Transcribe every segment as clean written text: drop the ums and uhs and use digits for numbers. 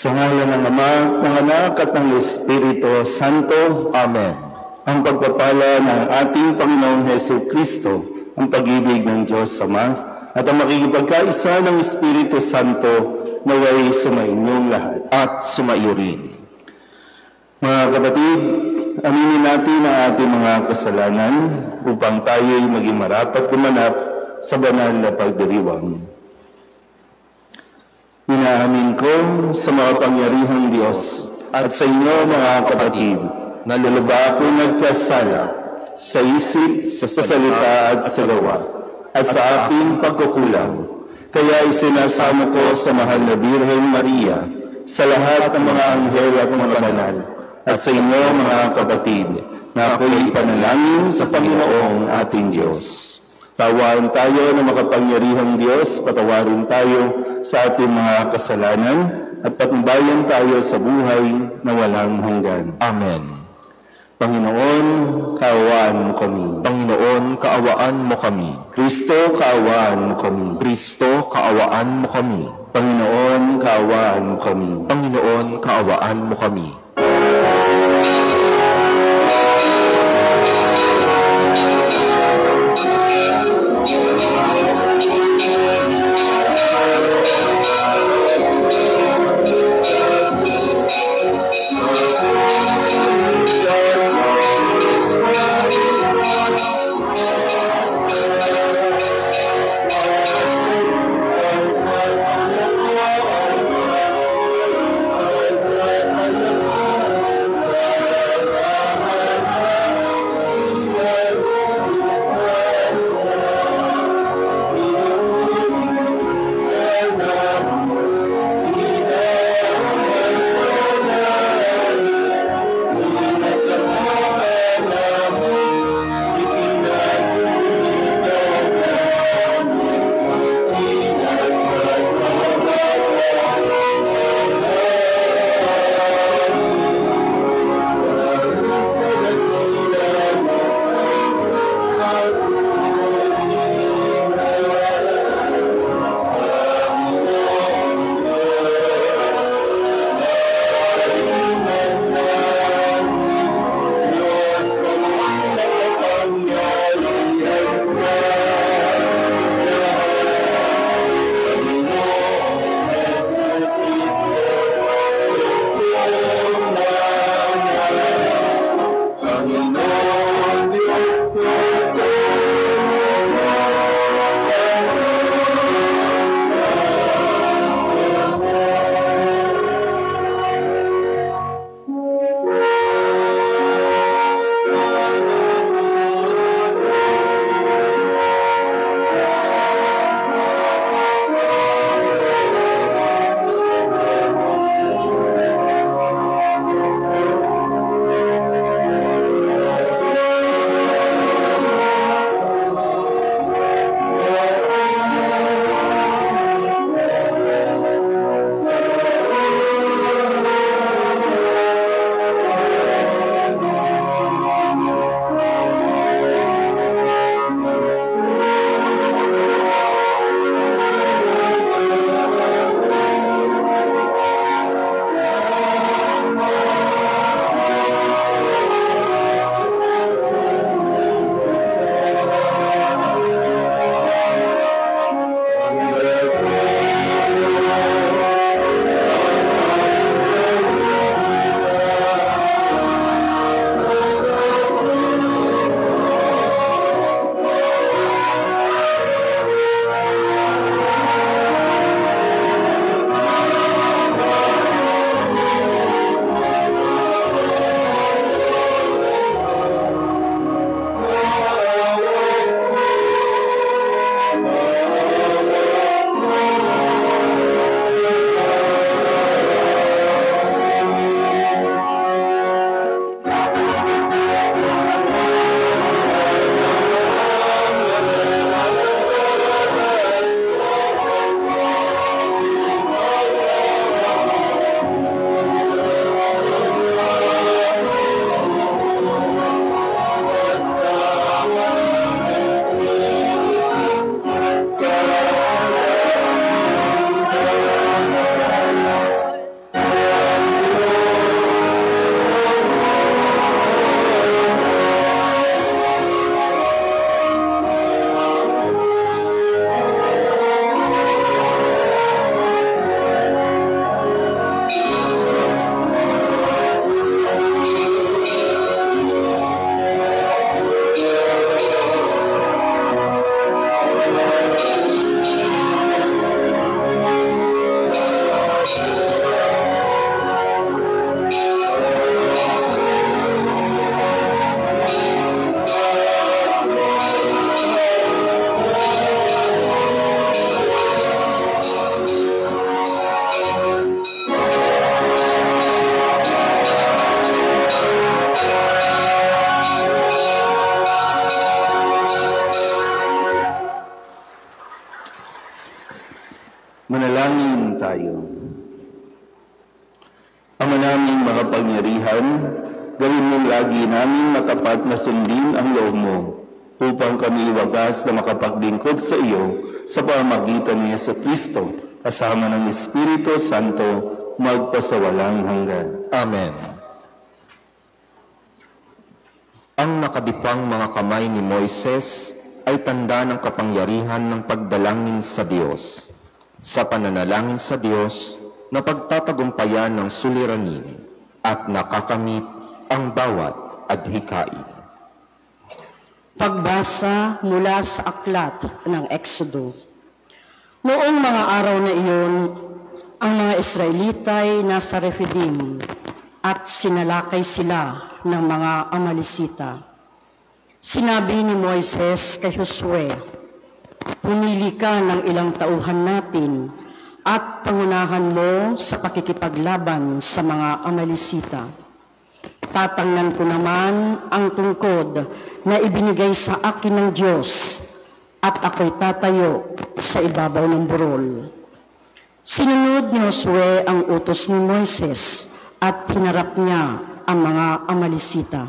Sa ngalan ng Ama, ng Anak at ng Espiritu Santo. Amen. Ang pagpapala ng ating Panginoong Hesus Kristo, ang pag-ibig ng Diyos Ama, at ang makikipagkaisa ng Espiritu Santo naway sumainyong lahat. At sumaiyo rin. Mga kapatid, aminin natin ang ating mga kasalanan upang tayo'y maging marapat gumanap sa banal na pagdiriwang. Inaamin ko sa makapangyarihang Diyos at sa inyo mga kapatid na lulubha ako nagkasala sa isip, sa salita at sa gawa at sa aking pagkukulang. Kaya isinasamo ko sa mahal na Birhen Maria, sa lahat ng mga anghel at mga banal, at sa inyo mga kapatid, na ako'y ipanalangin sa Panginoong ating Diyos. Tawaan tayo ng makapangyarihang Diyos, patawarin tayo sa ating mga kasalanan, at patnubayan tayo sa buhay na walang hanggan. Amen. Panginoon, kaawaan mo kami. Panginoon, kaawaan mo kami. Kristo, kaawaan mo kami. Kristo, kaawaan mo kami. Panginoon, kaawaan mo kami. Panginoon, kaawaan mo kami. Manalangin tayo. Ama naming makapangyarihan, gawin mo lagi namin matapat na sundin ang loob mo upang kami wagas na makapaglingkod sa iyo sa pamamagitan ni Jesucristo kasama ng Espiritu Santo magpasawalang hanggan. Amen. Ang nakadipang mga kamay ni Moises ay tanda ng kapangyarihan ng pagdalangin sa Diyos. Sa pananalangin sa Diyos na pagtatagumpayan ng suliranin at nakakamit ang bawat adhikain. Pagbasa mula sa aklat ng Exodo. Noong mga araw na iyon, ang mga Israelita ay nasa Refidim at sinalakay sila ng mga Amalisita. Sinabi ni Moises kay Josue, "Pumili ka ng ilang tauhan natin at pangunahan mo sa pakikipaglaban sa mga Amalisita. Tatangnan ko naman ang tungkod na ibinigay sa akin ng Diyos at ako'y tatayo sa ibabaw ng burol." Sinunod ni Josue ang utos ni Moises at hinarap niya ang mga Amalisita.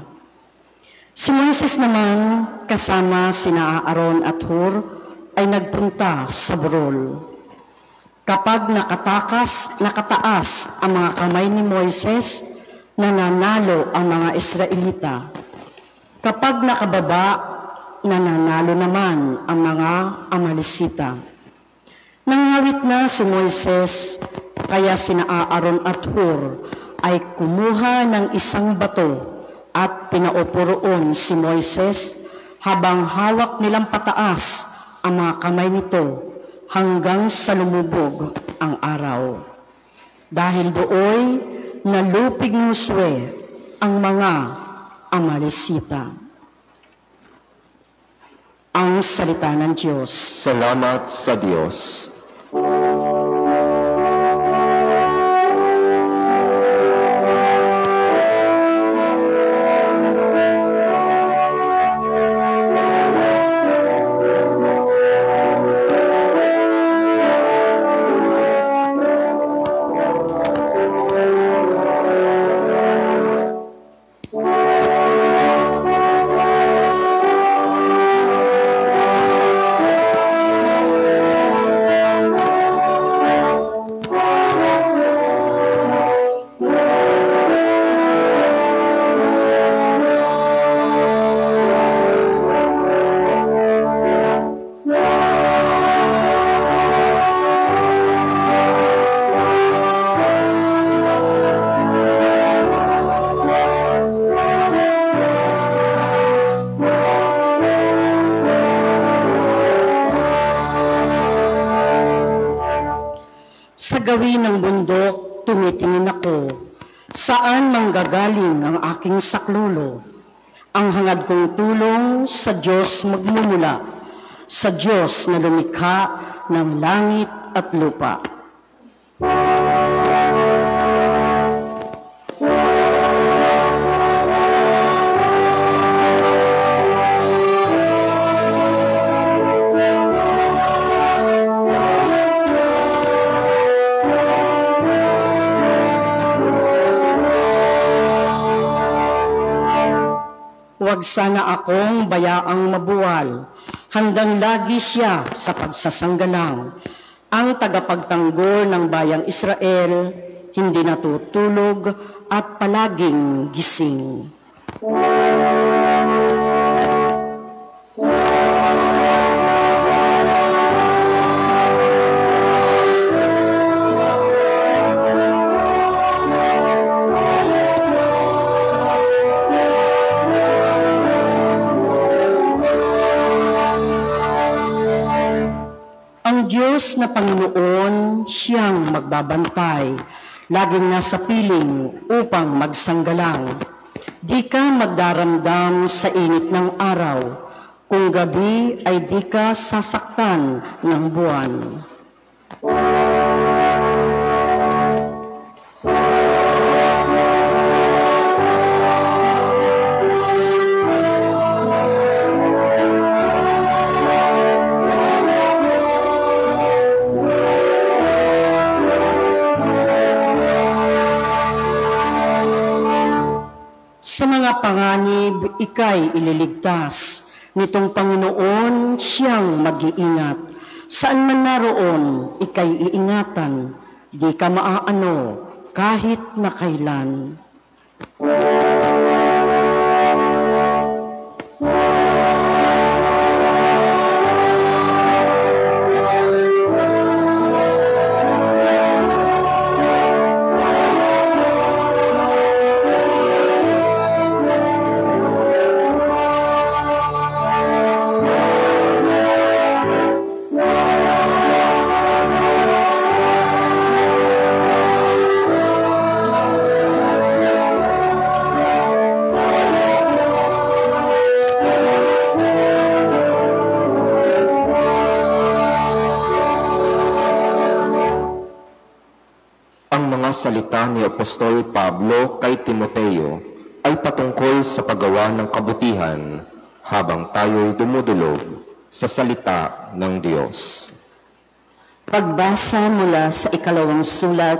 Si Moises naman kasama sina Aaron at Hur ay nagpunta sa burol. Kapag nakataas ang mga kamay ni Moises, nananalo ang mga Israelita. Kapag nakababa, nananalo naman ang mga Amalisita. Nangawit na si Moises, kaya sina Aaron at Hur ay kumuha ng isang bato at pinaupo roon si Moises habang hawak nilang pataas ang mga kamay nito hanggang sa lumubog ang araw. Dahil dooy nalupig ni Josue ang mga Amalisita. Ang salita ng Diyos. Salamat sa Diyos. Sa gawin ng bundok, tumitingin ako, saan manggagaling ang aking saklolo? Ang hangad kong tulong sa Diyos magmumula, sa Diyos na lumikha ng langit at lupa. Huwag sana akong bayaang mabuwal, handang lagi siya sa pagsasanggalang. Ang tagapagtanggol ng bayang Israel, hindi natutulog at palaging gising. Ang Diyos na Panginoon, siyang magbabantay, laging nasa piling upang magsanggalang. Di ka magdaramdam sa init ng araw, kung gabi ay di ka sasaktan ng buwan. mga panganib, ika'y ililigtas. Nitong Panginoon, siyang mag-iingat. Saan man naroon, ika'y iingatan. Di ka maaano kahit na kailan. Salita ni Apostol Pablo kay Timoteo ay patungkol sa paggawa ng kabutihan habang tayo'y dumudulog sa salita ng Diyos. Pagbasa mula sa ikalawang sulat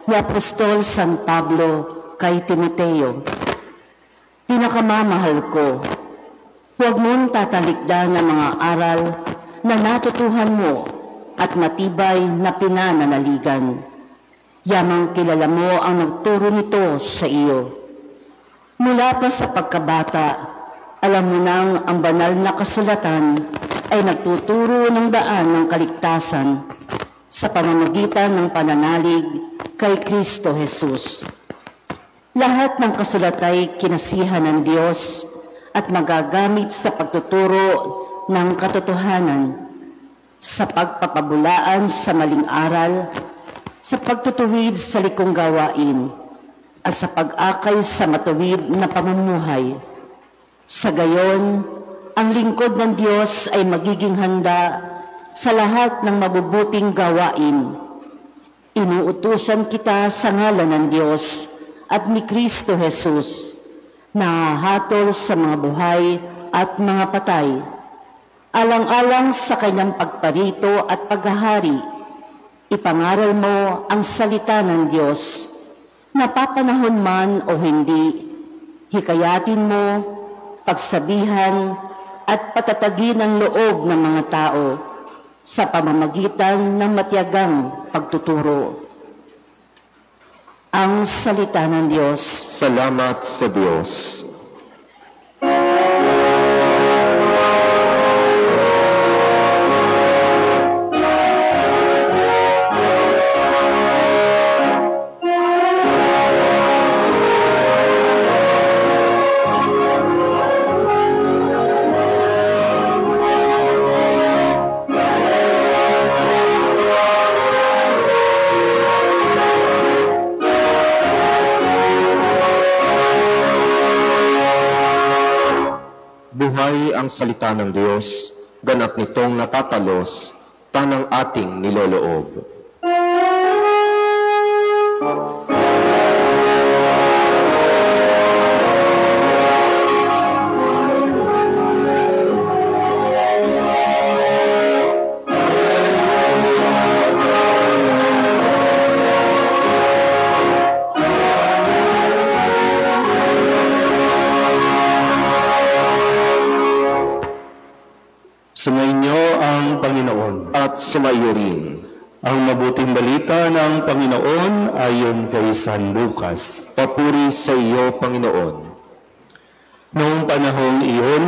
ni Apostol San Pablo kay Timoteo. Pinakamamahal ko, huwag mong tatalikdan ng mga aral na natutuhan mo at matibay na pinananaligan. Yamang kilala mo ang nagturo nito sa iyo. Mula pa sa pagkabata, alam mo nang ang banal na kasulatan ay nagtuturo ng daan ng kaligtasan sa pamamagitan ng pananalig kay Kristo Jesus. Lahat ng kasulat ay kinasihan ng Diyos at magagamit sa pagtuturo ng katotohanan, sa pagpapabulaan sa maling aral, sa pagtutuwid sa likong gawain, at sa pag-akay sa matuwid na pamumuhay. Sa gayon, ang lingkod ng Diyos ay magiging handa sa lahat ng mabubuting gawain. Inuutusan kita sa ngalan ng Diyos at ni Kristo Jesus, na hahatol sa mga buhay at mga patay, alang-alang sa kanyang pagparito at paghahari. Ipangaral mo ang salita ng Diyos, napapanahon man o hindi. Hikayatin mo, pagsabihan at patatagin ang loob ng mga tao sa pamamagitan ng matiyagang pagtuturo. Ang salita ng Diyos. Salamat sa Diyos. Buhay ang salita ng Diyos, ganap nitong natatalos, tanang ating niloloob. Sumainyo ang Panginoon. At sumaiyo rin. Ang mabuting balita ng Panginoon ayon kay San Lucas. Papuri sa iyo, Panginoon. Noong panahong iyon,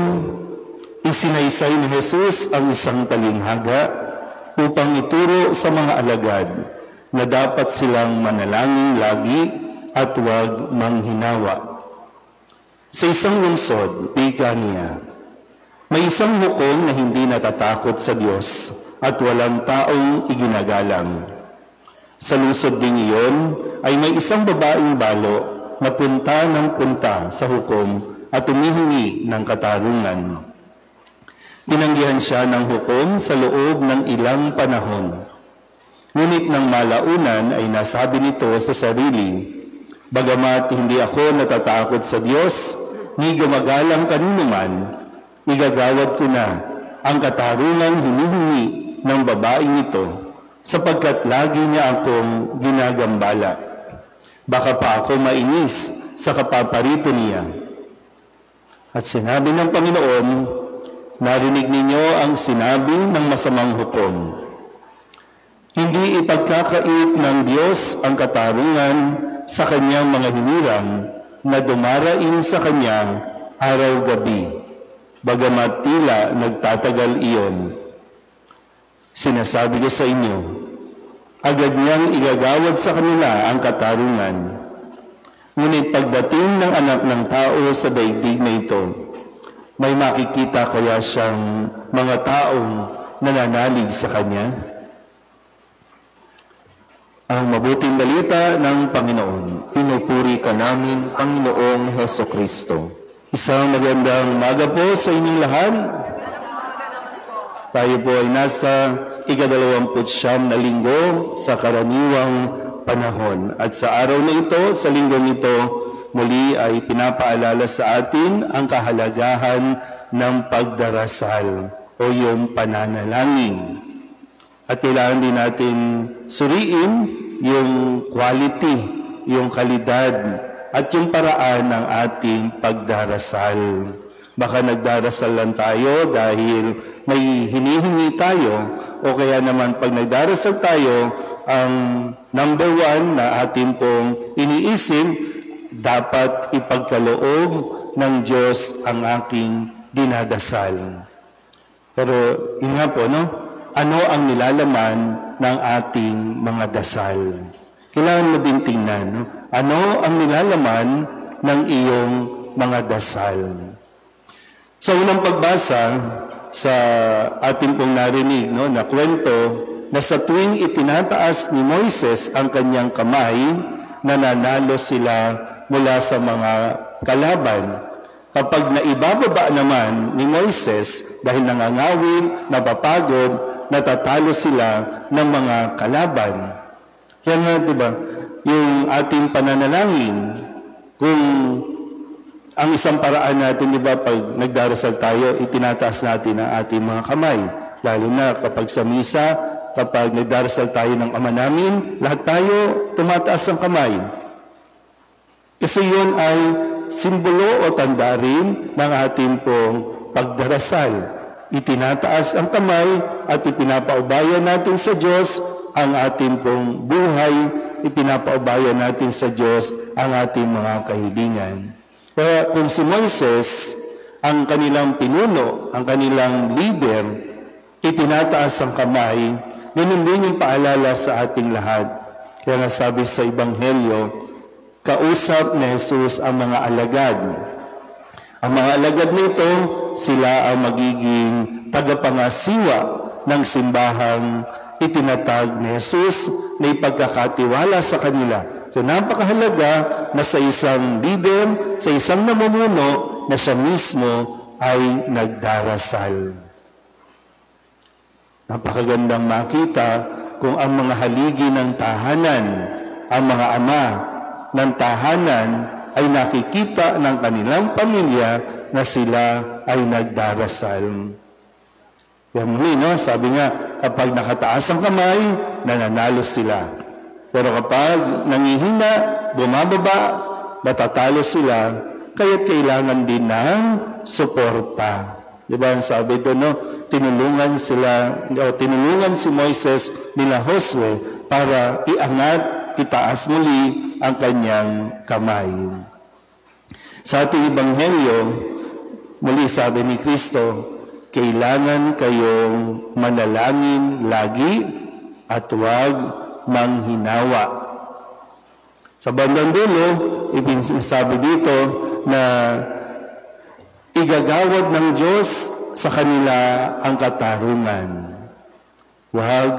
isinaysay ni Jesus ang isang talinghaga upang ituro sa mga alagad na dapat silang manalangin lagi at huwag manghinawa. Sa isang lungsod, ika niya, may isang hukom na hindi natatakot sa Diyos at walang taong iginagalang. Sa lungsod ding iyon ay may isang babaeng balo na punta ng punta sa hukom at humihingi ng katarungan. Tinanggihan siya ng hukom sa loob ng ilang panahon. Ngunit nang malaunan ay nasabi nito sa sarili, "Bagamat hindi ako natatakot sa Diyos, ni gumagalang kanino man, igagawad ko na ang katarungan hinihingi ng babaeng ito sapagkat lagi niya akong ginagambala. Baka pa ako mainis sa kapaparito niya." At sinabi ng Panginoon, narinig ninyo ang sinabi ng masamang hukom. Hindi ipagkakait ng Diyos ang katarungan sa kanyang mga hinirang na dumarain sa kanya araw-gabi, bagamat tila nagtatagal iyon. Sinasabi ko sa inyo, agad niyang igagawad sa kanila ang katarungan. Ngunit pagdating ng Anak ng Tao sa daigdig na ito, may makikita kaya siyang mga taong nananalig sa kanya? Ang mabuting balita ng Panginoon. Pinupuri ka namin, Panginoong Heso Kristo. Isang magandang umaga po sa inyong lahat. Tayo po ay nasa ika-29 na linggo sa karaniwang panahon. At sa araw na ito, sa linggong ito, muli ay pinapaalala sa atin ang kahalagahan ng pagdarasal o yung pananalangin. At kailangan din natin suriin yung quality, yung kalidad, at yung paraan ng ating pagdarasal. Baka nagdarasal lang tayo dahil may hinihingi tayo, o kaya naman pag nagdarasal tayo, ang number one na ating pong iniisip, dapat ipagkaloob ng Diyos ang aking dinadasal. Pero yun nga po, no? Ano ang nilalaman ng ating mga dasal? Kailangan mo din tingnan, no? Ano ang nilalaman ng iyong mga dasal? Sa unang pagbasa, sa ating pong narinig, no, na kwento, na sa tuwing itinataas ni Moises ang kanyang kamay, nananalo sila mula sa mga kalaban. Kapag naibababa naman ni Moises dahil nangangawin, napapagod, natatalo sila ng mga kalaban. Kaya nga, diba, yung ating pananalangin, kung ang isang paraan natin, diba, pag nagdarasal tayo, itinataas natin ang ating mga kamay. Lalo na kapag sa misa, kapag nagdarasal tayo ng Ama namin, lahat tayo tumataas ang kamay. Kasi yun ay simbolo o tanda rin ng ating pong pagdarasal. Itinataas ang kamay at ipinapaubaya natin sa Diyos ang ating pong buhay, ipinapaubaya natin sa Diyos ang ating mga kahilingan. Kaya kung si Moises, ang kanilang pinuno, ang kanilang leader, itinataas ang kamay, ganun din yung paalala sa ating lahat. Kaya nasabi sa Ebanghelyo, kausap ni Jesus ang mga alagad. Ang mga alagad nito, sila ang magiging tagapangasiwa ng simbahang itinatag ni Jesus na ipagkakatiwala sa kanila. So napakahalaga na sa isang leader, sa isang namumuno, na siya mismo ay nagdarasal. Napakagandang makita kung ang mga haligi ng tahanan, ang mga ama ng tahanan ay nakikita ng kanilang pamilya na sila ay nagdarasal. Yan muli, no? Sabi nga, kapag nakataas ang kamay, nananalo sila. Pero kapag nangihina, bumababa, natatalo sila, kaya't kailangan din ng suporta. Diba ang sabi doon, no? Tinulungan si Moises nila Josue para iangat, itaas muli ang kanyang kamay. Sa ating Ebanghelyo, muli sabi ni Kristo, kailangan kayong manalangin lagi at huwag manghinawa. Sa bandang dulo, sabi dito na igagawad ng Diyos sa kanila ang katarungan. Huwag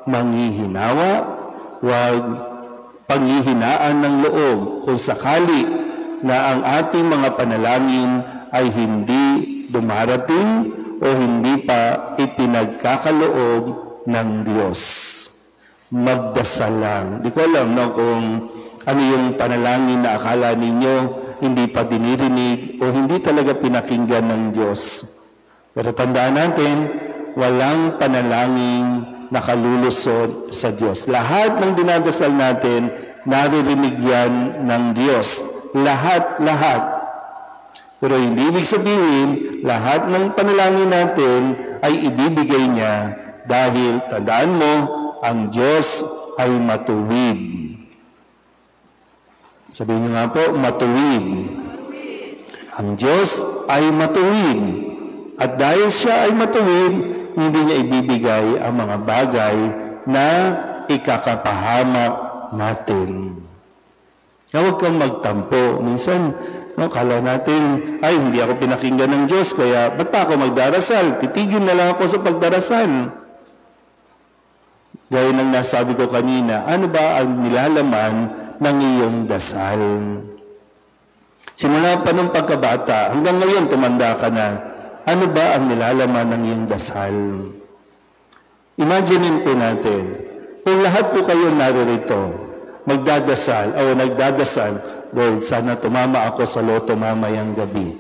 manghihinawa, huwag panghihinaan ng loob kung sakali na ang ating mga panalangin ay hindi dumarating o hindi pa ipinagkakaloob ng Diyos. Magdasal lang. Di ko alam kung ano yung panalangin na akala ninyo hindi pa dinirinig o hindi talaga pinakinggan ng Diyos. Pero tandaan natin, walang panalangin nakalulusot sa Diyos. Lahat ng dinadasal natin, naririnig yan ng Diyos. Lahat. Pero hindi ibig sabihin, lahat ng panalangin natin ay ibibigay niya dahil tandaan mo, ang Diyos ay matuwid. Sabihin niyo nga po, matuwid. Ang Diyos ay matuwid. At dahil siya ay matuwid, hindi niya ibibigay ang mga bagay na ikakapahamak natin. Huwag kang magtampo. Minsan, kala natin, ay, hindi ako pinakinggan ng Diyos, kaya ba't pa ako magdarasal? Titigil na lang ako sa pagdarasal. Gaya ng nasabi ko kanina, ano ba ang nilalaman ng iyong dasal? Simula pa nung pagkabata, hanggang ngayon tumanda ka na, ano ba ang nilalaman ng iyong dasal? Imaginin po natin, kung lahat po kayo naririto, magdadasal, o nagdadasal, Lord, sana tumama ako sa loto mamayang gabi.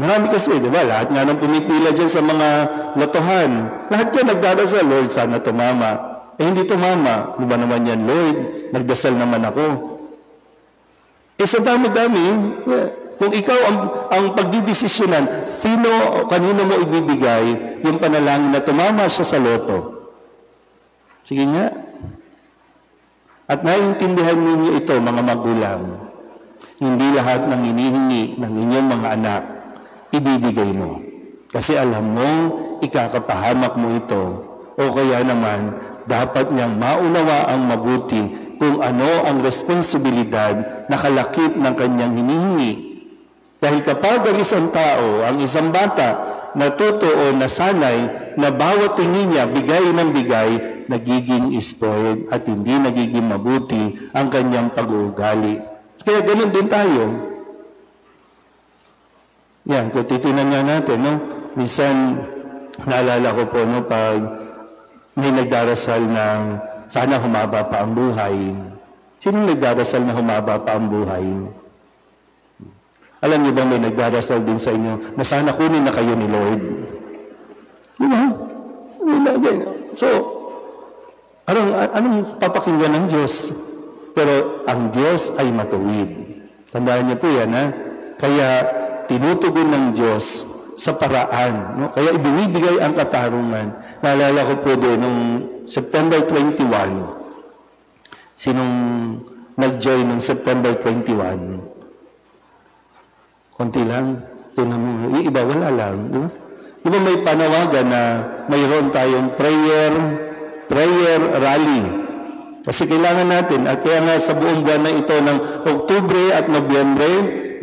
Marami kasi, di ba? Lahat nga nang pumipila dyan sa mga lotohan. Lahat yan nagdadasal, Lord, sana tumama. Hindi tumama. Di ba naman yan, Lord? Nagdasal naman ako. Sa dami-dami, kung ikaw ang pagdidesisyonan, kanino mo ibibigay yung panalangin na tumama siya sa loto? Sige nga. At naiintindihan ninyo ito, mga magulang. Hindi lahat ng hinihingi ng inyong mga anak, ibibigay mo. Kasi alam mong ikakapahamak mo ito. O kaya naman, dapat niyang maunawa ang mabuti kung ano ang responsibilidad na kalakip ng kanyang hinihingi. Dahil kapag ang isang tao, ang isang bata, natuto o nasanay na bawat tingin niya bigay ng bigay, nagiging spoiled at hindi nagiging mabuti ang kanyang pag-uugali. Kaya ganun din tayo. Yan, kung titinan nga natin, no? Minsan, naalala ko po, no, pag may nagdarasal ng sana humaba pa ang buhay. Sino nagdarasal na humaba pa ang buhay? Alam niyo ba may nagdarasal din sa inyo na sana kunin na kayo ni Lord? Di ba? So, anong papakinggan ng Diyos? Pero ang Diyos ay matuwid. Tandaan niyo po yan, ha? Kaya tinutugon ng Diyos sa paraan. No? Kaya ibinibigay ang katarungan. Naalala ko po din, noong September 21, sinong nag-join noong September 21? Konti lang. Tinan mo. Yung iba, wala lang. Di ba? Di ba may panawagan na mayroon tayong prayer rally. Kasi kailangan natin, at kaya nga sa buong buwan na ito ng Oktubre at Nobyembre,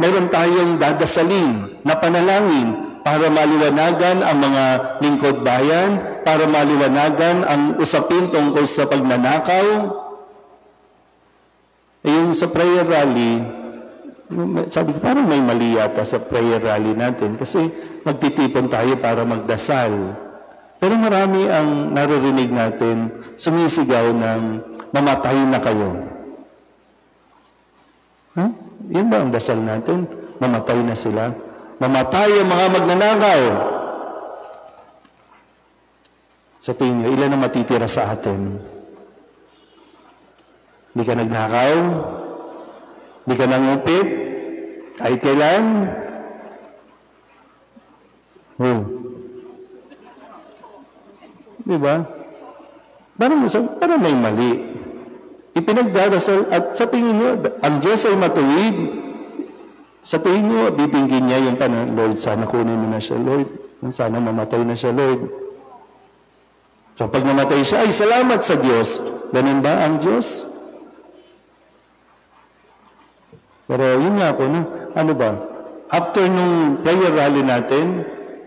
mayroon tayong dadasalin na panalangin para maliwanagan ang mga lingkod bayan, para maliwanagan ang usapin tungkol sa pagnanakaw. Yung sa prayer rally, sabi ko, parang may mali yata sa prayer rally natin kasi magtitipon tayo para magdasal. Pero marami ang naririnig natin sumisigaw ng mamatay na kayo. Ha? Yan ba ang dasal natin? Mamatay na sila? Mamatay ang mga magnanakaw. Sa tingin nyo, ilan ang matitira sa atin? Hindi ka nagnakaw? Hindi ka nangupit? Kahit kailan? Diba? Parang may mali. Ipinagdarasal at sa tingin nyo, ang Diyos ay matuwid. Sa tingin nyo, bibingkin niya yung Lord, sana kunin mo na siya, Lord. Sana mamatay na siya, Lord. So pag namatay siya, ay salamat sa Diyos. Ganun ba ang Diyos? Pero yun nga po, ano ba? After nung prayer rally natin,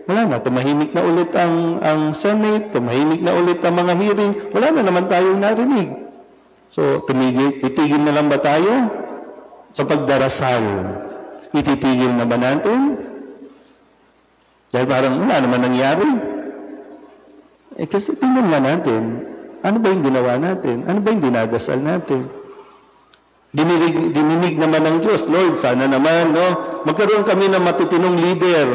wala na, tumahimik na ulit ang Senate, tumahimik na ulit ang mga hearing, wala na naman tayong narinig. So, titigil na lang ba tayo? Sa pagdarasal, ititigil na ba natin? Dahil parang wala naman nangyari. Kasi tingnan nga natin, ano ba yung ginawa natin? Ano ba yung dinadasal natin? Dininig naman ng Diyos, Lord, sana naman, no? Magkaroon kami ng matitinong leader.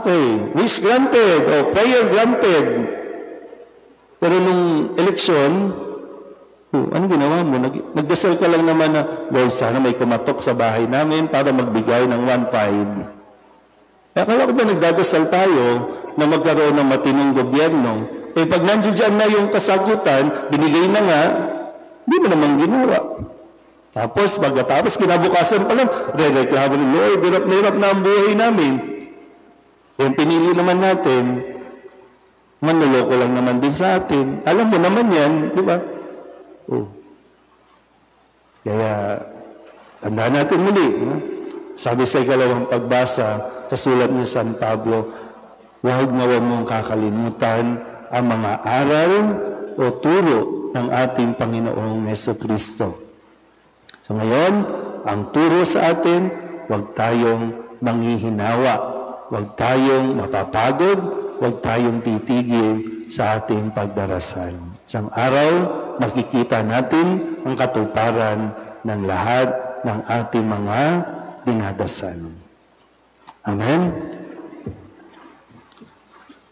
Okay. Wish granted, o prayer granted. Pero nung eleksyon, Anong ginawa mo? Nagdasal ka lang naman na, Lord, sana may kumatok sa bahay namin para magbigay ng 1.5. Akala ko ba nagdadasal tayo na magkaroon ng matinong gobyerno? Pag nandiyan na yung kasagutan, binigay na nga, hindi mo naman ginawa. Tapos, pagkatapos, kinabukasan pa lang, re-reklamo ni Lord, hirap na ang buhay namin. Yung pinili naman natin, manloloko lang naman din sa atin. Alam mo naman yan, di ba? Kaya, tandaan natin muli. Sabi sa ikalawang pagbasa, sa sulat ni San Pablo, huwag mong kakalimutan ang mga aral o turo ng ating Panginoong Jesucristo. So ngayon, ang turo sa atin, huwag tayong manghihinawa, huwag tayong mapapagod, huwag tayong titigil sa ating pagdarasal. Isang araw, makikita natin ang katuparan ng lahat ng ating mga dinadasal. Amen?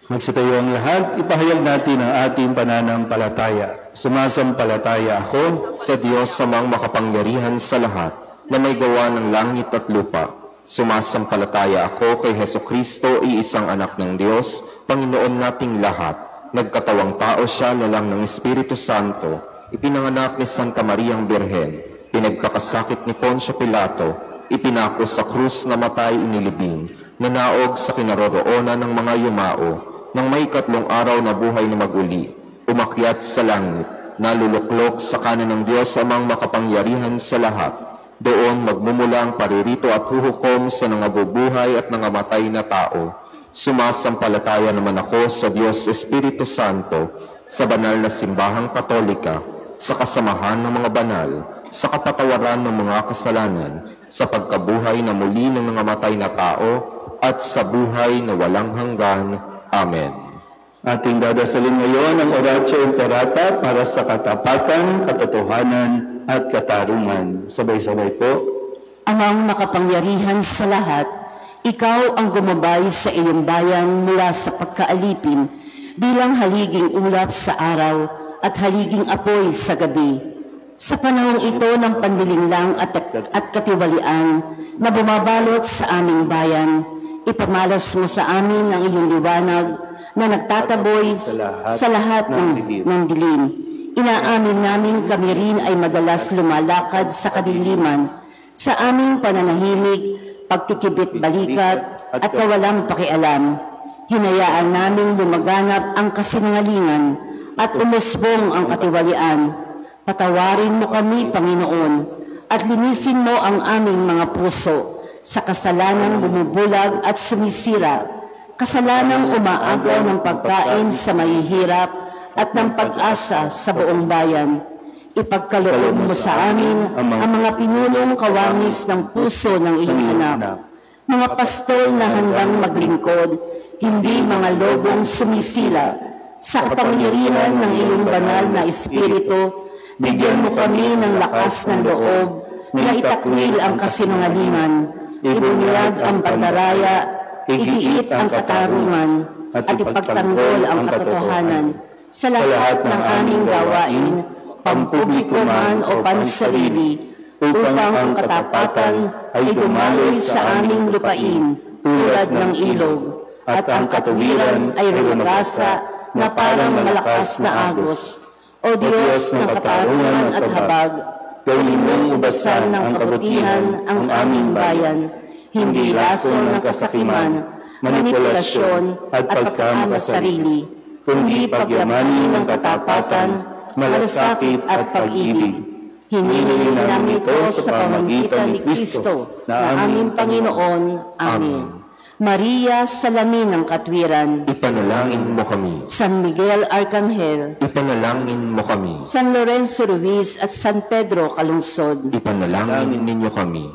Magsitayo ang lahat, ipahayag natin ang ating pananampalataya. Sumasampalataya ako sa Diyos samang makapangyarihan sa lahat, na may gawa ng langit at lupa. Sumasampalataya ako kay Hesukristo, iisang anak ng Diyos, Panginoon nating lahat. Nagkatawang tao siya na lang ng Espiritu Santo, ipinanganak ni Santa Mariang Birhen, pinagpakasakit ni Poncio Pilato, ipinako sa krus na matay inilibing, nanaog sa kinaroroonan ng mga yumao, nang may 3 araw na buhay na mag-uli, umakyat sa langit, naluluklok sa kanan ng Diyos amang makapangyarihan sa lahat. Doon magmumula ang paririto at huhukom sa nangabubuhay at nangamatay na tao. Sumasampalataya naman ako sa Diyos Espiritu Santo, sa banal na simbahang katolika, sa kasamahan ng mga banal, sa kapatawaran ng mga kasalanan, sa pagkabuhay na muli ng nangamatay na tao, at sa buhay na walang hanggan. Amen. Ating dadasalin ngayon ang Oratio Imperata para sa katapatan, katotohanan, at katarungan. Sabay-sabay po. Amang makapangyarihan sa lahat, ikaw ang gumabay sa iyong bayan mula sa pagkaalipin bilang haliging ulap sa araw at haliging apoy sa gabi. Sa panahong ito ng panlilinlang at katiwalian na bumabalot sa aming bayan, ipamalas mo sa amin ang iyong liwanag na nagtataboy sa lahat ng dilim. Inaamin namin kami rin ay madalas lumalakad sa kadiliman, sa aming pananahimik, pagkikibit-balikat at kawalang pakialam. Hinayaan namin lumaganap ang kasinungalingan at umusbong ang katiwalian. Patawarin mo kami, Panginoon, at linisin mo ang aming mga puso sa kasalanang bumubulag at sumisira, kasalanang umaagaw ng pagkain sa mahihirap at ng pag-asa sa buong bayan. Ipagkaloob mo sa amin ang mga pinulong kawangis ng puso ng iyong anak, mga pastol na handang maglingkod, hindi mga lobong sumisila. Sa kapangyarihan ng iyong banal na Espiritu, bigyan mo kami ng lakas ng loob na itakwil ang kasinungalingan, ibunyag ang pandaraya, igiit ang katarungan, at ipagtanggol ang katotohanan sa lahat ng aming gawain, pampubliko man o pansarili, upang ang katapatan ay dumaloy sa aming lupain tulad ng ilog, at ang katuwiran ay rumagasa na parang malakas na agos. O Diyos ng katarungan at habag, gawin mong ubasan ng kabutihan ang aming bayan, hindi laso ng kasakiman, manipulasyon at pagkamakasarili, kundi pagyamanin ng katapatan, malasakit at pag-ibig. Hinihingi namin ito sa pamamagitan ni Kristo na aming Panginoon. Amen. Maria, salamin ng katwiran, Ipanalangin mo kami. San Miguel Arcangel, Ipanalangin mo kami. San Lorenzo Ruiz at San Pedro Calungsod, Ipanalangin ninyo kami.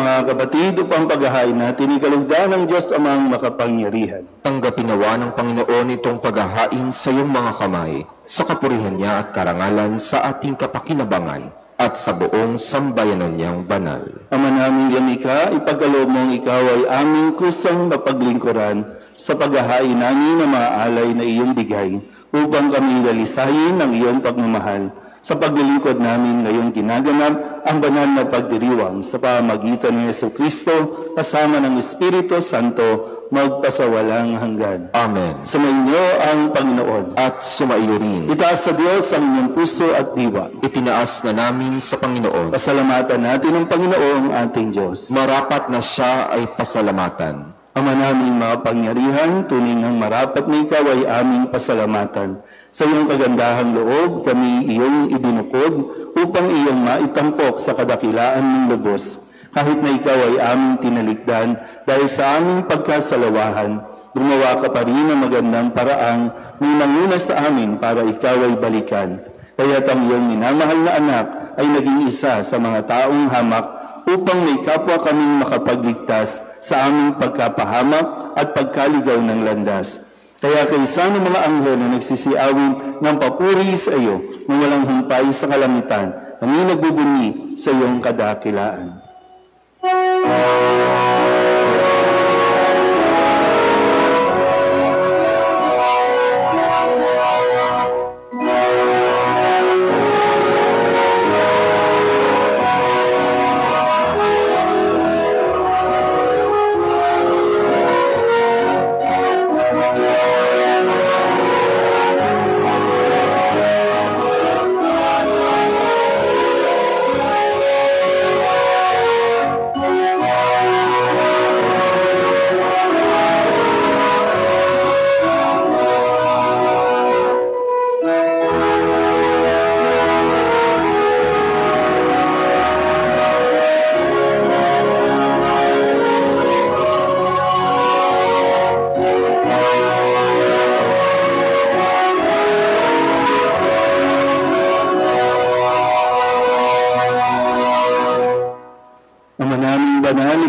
mga kapatid, upang paghahain natin ikalugdan ng Diyos amang makapangyarihan. Tanggapin nawa ng Panginoon itong paghahain sa iyong mga kamay, sa kapurihan niya at karangalan sa ating kapakinabangan, at sa buong sambayanan niyang banal. Ama naming Yamika, ipagkaloob mong ikaw ay aming kusang mapaglingkuran sa paghahain namin ng mga alay na iyong bigay, upang kami dalisayin ng iyong pagmamahal sa paglilingkod namin ngayong ginaganap ang banal na pagdiriwang sa pamamagitan ni Jesucristo kasama ng Espiritu Santo magpasawalang hanggan. Amen. Sumainyo ang Panginoon. At sumaiyo rin. Itaas sa Diyos ang inyong puso at diwa. Itinaas na namin sa Panginoon. Pasalamatan natin ang Panginoong ating Diyos. Marapat na siya ay pasalamatan. Ama naming makapangyarihan, tunay ng marapat na ikaw ay aming pasalamatan. Sa iyong kagandahang loob, kami iyong ibinukod upang iyong maitampok sa kadakilaan ng lubos. Kahit na ikaw ay aming tinalikdan dahil sa aming pagkasalawahan, gumawa ka pa rin ng magandang paraang may manguna sa amin para ikaw ay balikan. Kaya't ang iyong minamahal na anak ay naging isa sa mga taong hamak upang may kapwa kaming makapagligtas sa aming pagkapahamak at pagkaligaw ng landas. Kaya kaysa ng mga anghel na nagsisiawin ng papuri sa iyo nang walang humpay sa kalamitan, kami nagbubunyi sa iyong kadakilaan.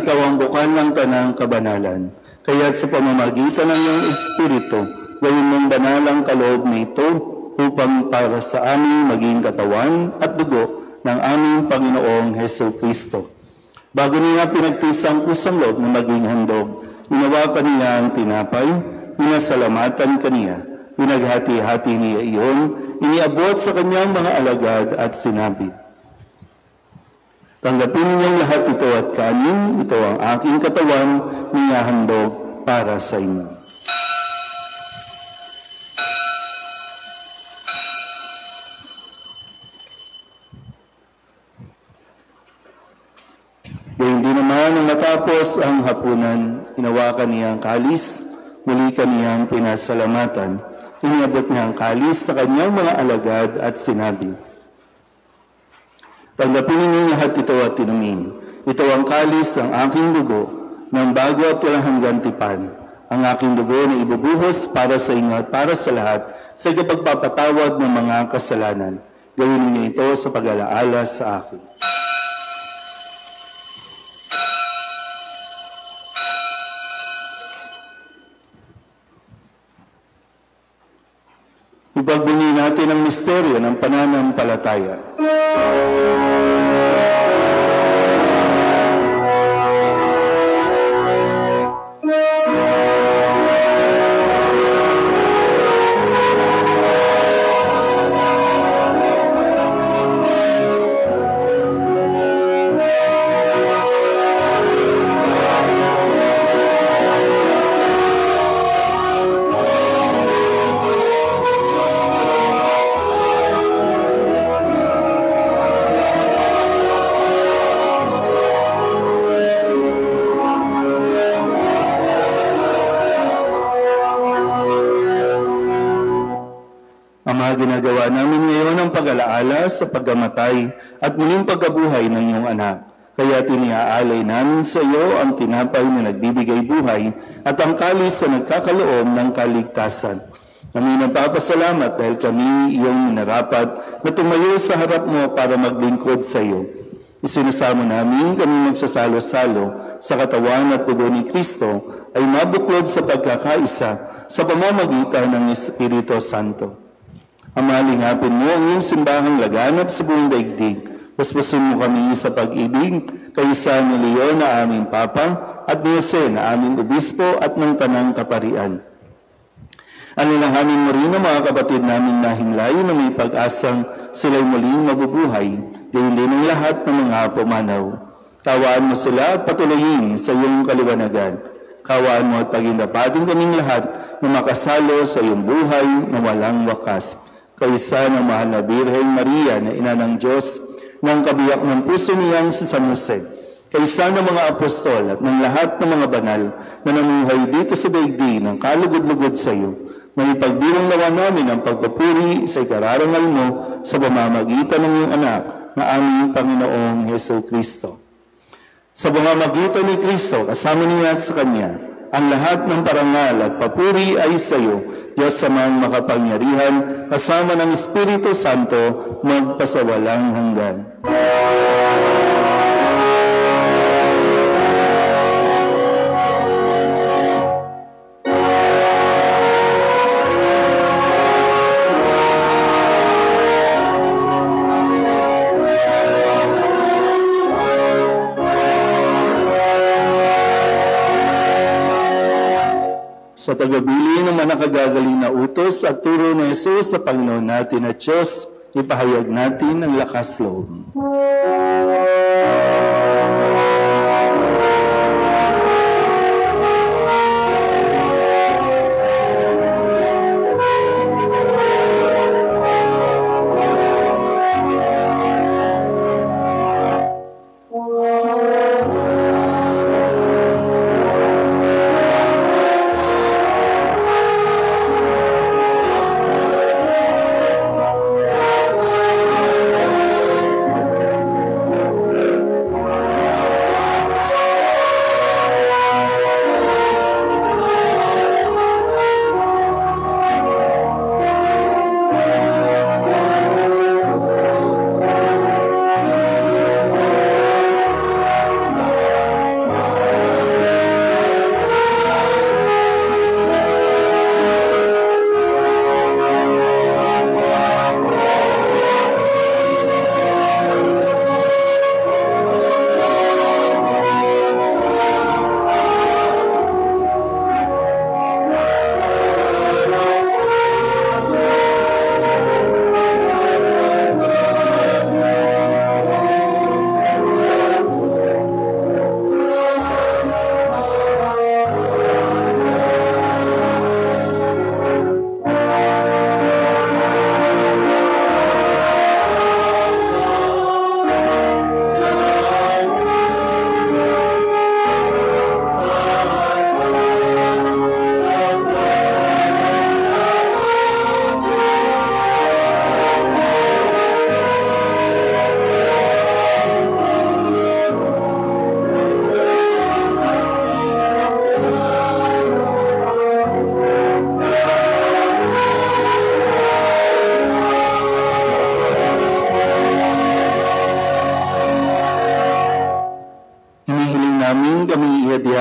Ikaw ang bukal ng tanang kabanalan. Kaya't sa pamamagitan ng iyong Espiritu, gawin mong banal ang kaloob nito upang para sa amin maging katawan at dugo ng aming Panginoong Jesucristo. Bago niya pinagtisang kusang loob na maging handog, inawakan niya ang tinapay, minasalamatan kaniya, pinaghati-hati niya iyon, iniabot sa kanyang mga alagad at sinabi, tanggapin ninyong lahat ito at kanin, ito ang aking katawan, niyahandog para sa inyo. Gayun din naman nang matapos ang hapunan, inawakan niya ang kalis, muli kaniyang pinasalamatan, iniabot niya ang kalis sa kanyang mga alagad at sinabi, tanggapin ninyong lahat ito at inumin. Ito ang kalis, ang aking dugo, ng bago at walang hanggang tipan. Ang aking dugo na ibubuhos para sa inyo at para sa lahat sa pagpapatawad ng mga kasalanan. Gawin ninyo ito sa pag-alaala sa akin. Ipagbunyi natin ang misteryo ng pananampalataya. Ginagawa namin ngayon ang pag-alaala sa pagkamatay at muling pagkabuhay ng iyong anak. Kaya tiniaalay namin sa iyo ang tinapay na nagbibigay buhay at ang kalis na nagkakaloob ng kaligtasan. Kami nagpapasalamat dahil kami iyong minarapat na tumayo sa harap mo para maglingkod sa iyo. Isinasamo namin kami magsasalo-salo sa katawan at dugo ni Kristo ay mabuklod sa pagkakaisa sa pamamagitan ng Espiritu Santo. Ama, lingapin mo ang iyong simbahang laganap sa buong daigdig. Puspusin mo kami sa pag-ibig, kaysa ni Leon na aming Papa at ni Jose na aming Obispo at ng Tanang Kaparian. Anilanganin mo rin ang mga kapatid namin na himlay na may pag-asang sila'y muling mabubuhay, gayon din ang lahat ng mga pumanaw. Kawaan mo sila at patuloyin sa iyong kaliwanagan. Kawaan mo at pagindapatin kaming lahat na makasalo sa iyong buhay na walang wakas. Kaysa ng mahal na Birhen Maria na ina ng Diyos, ng kabiyak ng puso niyang si San Jose, kaysa ng mga apostol at ng lahat ng mga banal na namuhay dito sa daigdig ng kalugod-lugod sa iyo, may pagdiwang nawa namin ang pagpupuri sa ikararangal mo sa pamamagitan ng iyong anak na aming Panginoong Heso Kristo. Sa pamamagitan ni Kristo, kasama niya sa Kanya, ang lahat ng parangal at papuri ay sa iyo, Diyos Amang makapangyarihan, kasama ng Espiritu Santo, magpasawalang hanggan. Sa tagabili ng manakagagaling na utos at turo ni Jesus sa Panginoon natin at Diyos, ipahayag natin ang lakas loob.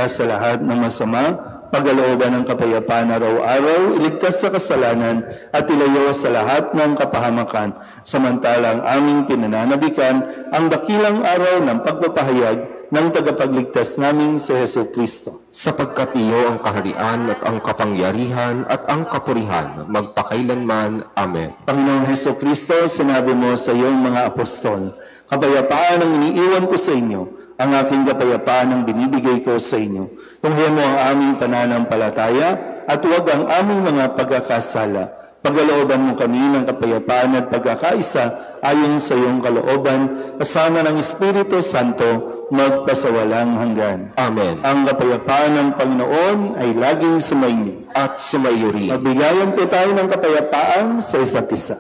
Sa lahat ng masama, pagkalooban ng kapayapaan araw-araw, iligtas sa kasalanan at ilayo sa lahat ng kapahamakan, samantalang aming pinananabikan ang dakilang araw ng pagpapahayag ng tagapagligtas namin si Heso Kristo. Sapagkat iyo ang kaharian at ang kapangyarihan at ang kapurihan, magpakailanman. Amen. Panginoong Heso Kristo, sinabi mo sa iyong mga apostol, kapayapaan ang iniiwan ko sa inyo, ang aking kapayapaan ang binibigay ko sa inyo. Tunghayan mo ang aming pananampalataya at huwag ang aming mga pagkakasala. Pagkalooban mo kami ng kapayapaan at pagkakaisa ayon sa iyong kalooban, kasama ng Espiritu Santo, magpasawalang hanggan. Amen. Ang kapayapaan ng Panginoon ay laging sumainyo. At sumayo rin. Magbigayan po tayo ng kapayapaan sa isa't isa.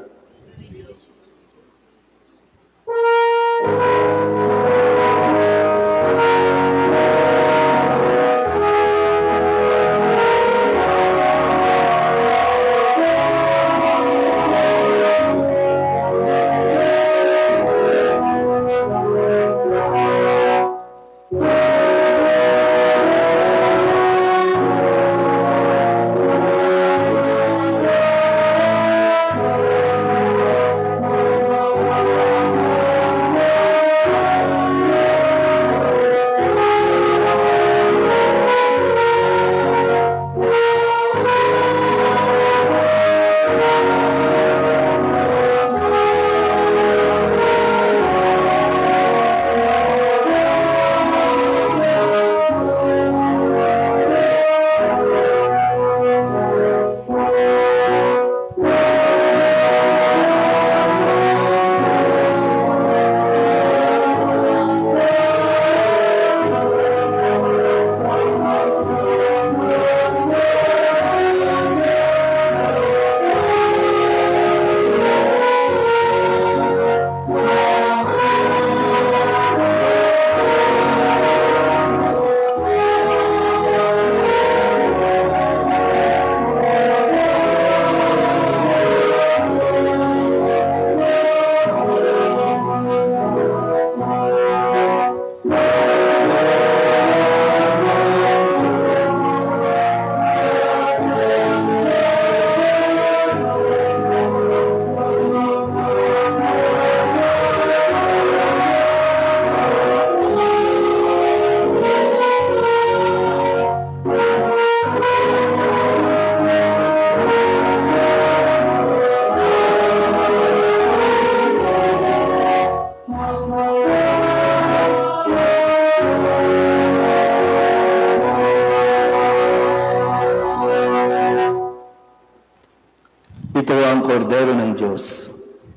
ng Diyos.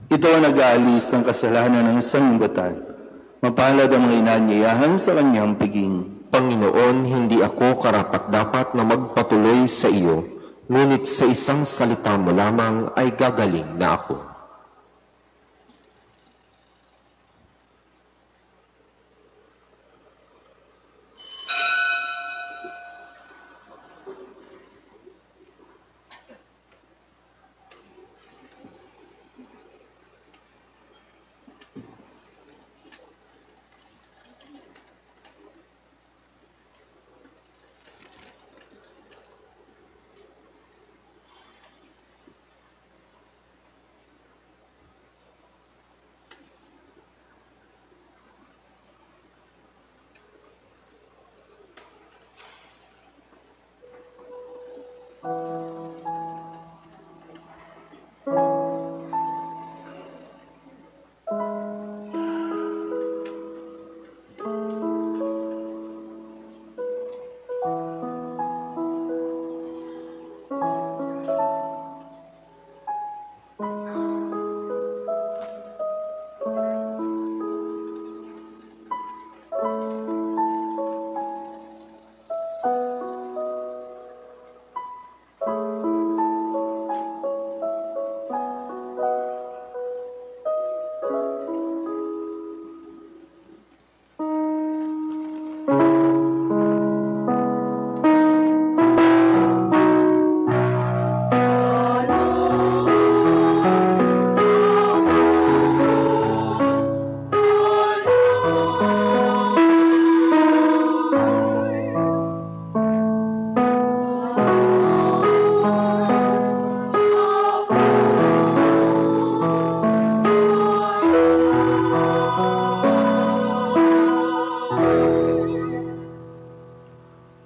Ito ang nag-aalis ng kasalanan ng sanlibutan. Mapalad ang mga inanyayahan sa kanyang piging. Panginoon, hindi ako karapat-dapat na magpatuloy sa iyo, ngunit sa isang salita mo lamang ay gagaling na ako.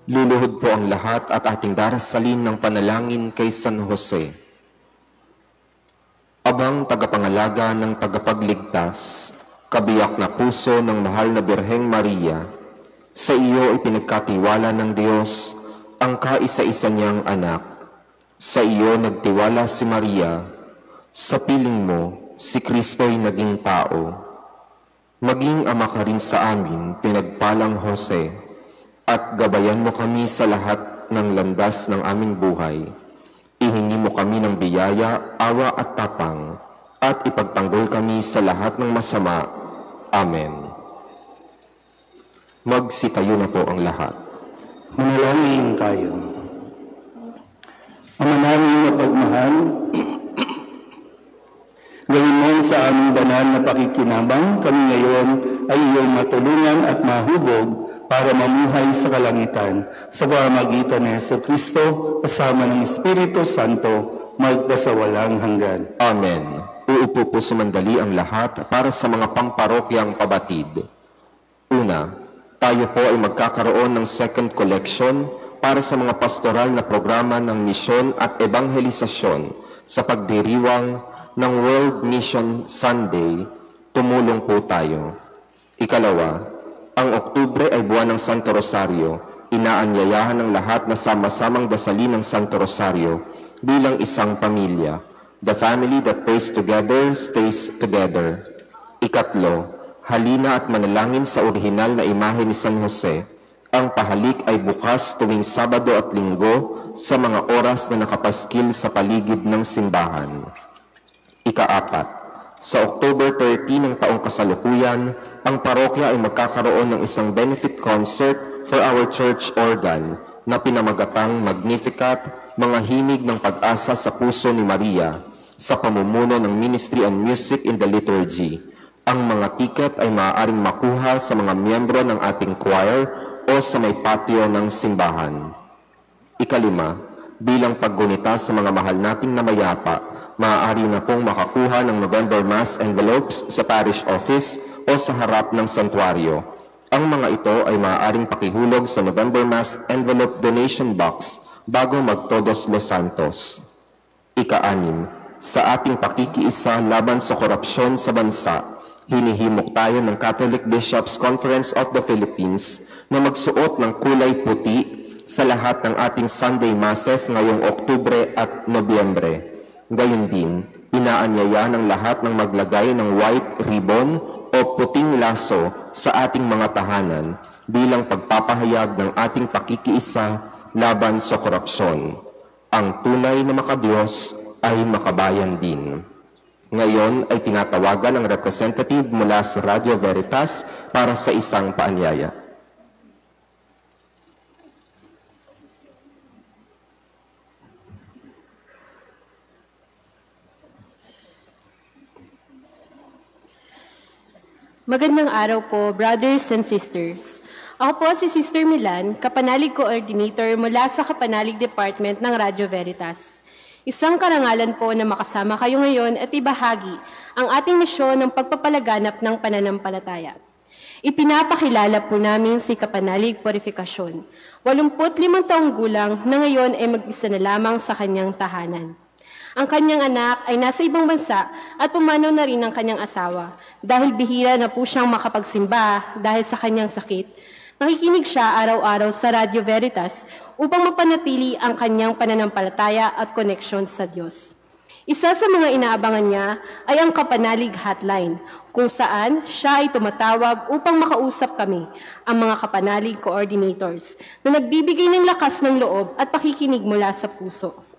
Luluhod po ang lahat at ating darasalin ng panalangin kay San Jose. Abang tagapangalaga ng tagapagligtas, kabiyak na puso ng mahal na Birheng Maria, sa iyo ipinagkatiwala ng Diyos ang kaisa-isa niyang anak. Sa iyo nagtiwala si Maria, sa piling mo si Kristo'y naging tao. Maging ama ka rin sa amin, pinagpalang Jose, at gabayan mo kami sa lahat ng landas ng aming buhay. Ihingi mo kami ng biyaya, awa at tapang, at ipagtanggol kami sa lahat ng masama. Amen. Magsitayo na po ang lahat. Manalangin tayo. Ama namin na pagmahal, gawin mo sa aming banal na pakikinabang, kami ngayon ay iyong matulungan at mahubog para mamuhay sa kalangitan sa pamamagitan ni Jesucristo kasama ng Espiritu Santo magpasawalang hanggan. Amen. Uupo po sumandali ang lahat para sa mga pangparokyang pabatid. Una, tayo po ay magkakaroon ng second collection para sa mga pastoral na programa ng misyon at evangelisasyon sa pagdiriwang ng World Mission Sunday. Tumulong po tayo. Ikalawa, ang Oktubre ay buwan ng Santo Rosario. Inaanyayahan ng lahat na sama-samang dasalin ng Santo Rosario bilang isang pamilya. The family that prays together stays together. Ikatlo, halina at manalangin sa orihinal na imahe ni San Jose. Ang pahalik ay bukas tuwing Sabado at Linggo sa mga oras na nakapaskil sa paligid ng simbahan. Ikaapat, sa October 30 ng taong kasalukuyan, ang parokya ay magkakaroon ng isang benefit concert for our church organ na pinamagatang Magnificat, mga himig ng pag-asa sa puso ni Maria, sa pamumuno ng Ministry on Music in the Liturgy. Ang mga tiket ay maaaring makuha sa mga miyembro ng ating choir o sa may patio ng simbahan. Ikalima, bilang paggunita sa mga mahal nating namayapa, maaari na pong makakuha ng November Mass envelopes sa parish office o sa harap ng santuario. Ang mga ito ay maaaring pakihulog sa November Mass envelope donation box bago mag-Todos los Santos. Ika-anim, sa ating pakikiisa laban sa korupsyon sa bansa, hinihimok tayo ng Catholic Bishops Conference of the Philippines na magsuot ng kulay puti sa lahat ng ating Sunday Masses ngayong Oktubre at Nobyembre. Gayon din, Inaanyaya ng lahat ng maglagay ng white ribbon o puting laso sa ating mga tahanan bilang pagpapahayag ng ating pakikiisa laban sa korupsyon. Ang tunay na makadiyos ay makabayan din. Ngayon ay tinatawagan ang representative mula sa Radio Veritas para sa isang paanyaya. Magandang araw po, brothers and sisters. Ako po si Sister Milan, Kapanalig Coordinator mula sa Kapanalig Department ng Radio Veritas. Isang karangalan po na makasama kayo ngayon at ibahagi ang ating misyon ng pagpapalaganap ng pananampalataya. Ipinapakilala po namin si Kapanalig Purifikasyon, 85 taong gulang na ngayon ay mag-isa na lamang sa kanyang tahanan. Ang kanyang anak ay nasa ibang bansa at pumanaw na rin ang kanyang asawa dahil bihira na po siyang makapagsimba dahil sa kanyang sakit. Nakikinig siya araw-araw sa Radio Veritas upang mapanatili ang kanyang pananampalataya at koneksyon sa Diyos. Isa sa mga inaabangan niya ay ang Kapanalig Hotline, kung saan siya ay tumatawag upang makausap kami, ang mga Kapanalig Coordinators, na nagbibigay ng lakas ng loob at pakikinig mula sa puso.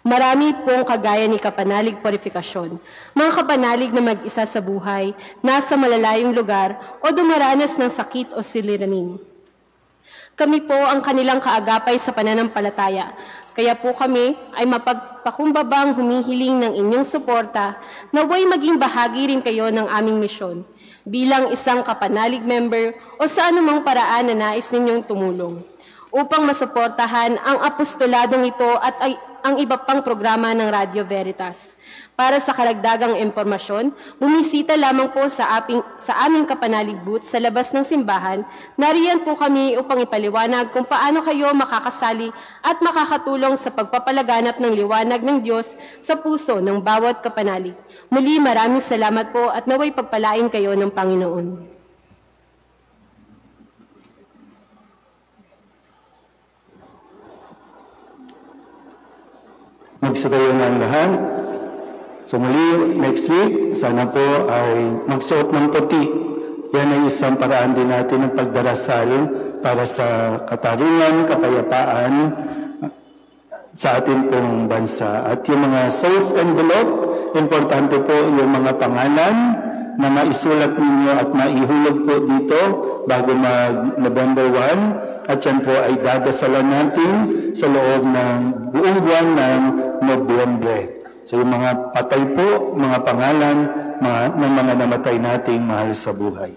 Marami pong kagaya ni Kapanalig Purifikasyon, mga kapanalig na mag-isa sa buhay, nasa malalayong lugar o dumaranas ng sakit o siliranin. Kami po ang kanilang kaagapay sa pananampalataya, kaya po kami ay mapagpakumbabang humihiling ng inyong suporta naway maging bahagi rin kayo ng aming misyon bilang isang kapanalig member o sa anumang paraan na nais ninyong tumulong upang masuportahan ang apostoladong ito at ang iba pang programa ng Radio Veritas. Para sa karagdagang impormasyon, bumisita lamang po sa aming kapanalig booth sa labas ng simbahan. Nariyan po kami upang ipaliwanag kung paano kayo makakasali at makakatulong sa pagpapalaganap ng liwanag ng Diyos sa puso ng bawat kapanalig. Muli, maraming salamat po at naway pagpalain kayo ng Panginoon. Magsitayo na ang lahat. So muli, next week, sana po ay magsuot ng puti. Yan ay isang paraan din natin ng pagdarasal para sa katarungan, kapayapaan sa ating pong bansa. At yung mga souls envelope, importante po yung mga pangalan na maisulat ninyo at maihulog po dito bago mag-November 1. At yan po ay dadasalan natin sa loob ng buong buwan ng Nobyembre. So yung mga patay po, mga pangalan ng mga namatay nating mahal sa buhay.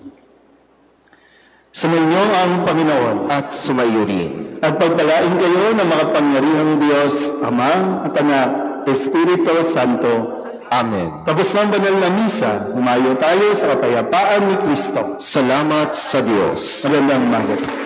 Sumainyo ang Panginoon At sumayo rin. at pagpalain kayo ng mga pangyarihang Diyos, Ama at Anak, Espiritu Santo. Amen. Tapos ng banal na misa, humayo tayo sa kapayapaan ni Kristo. Salamat sa Diyos. Magandang umaga.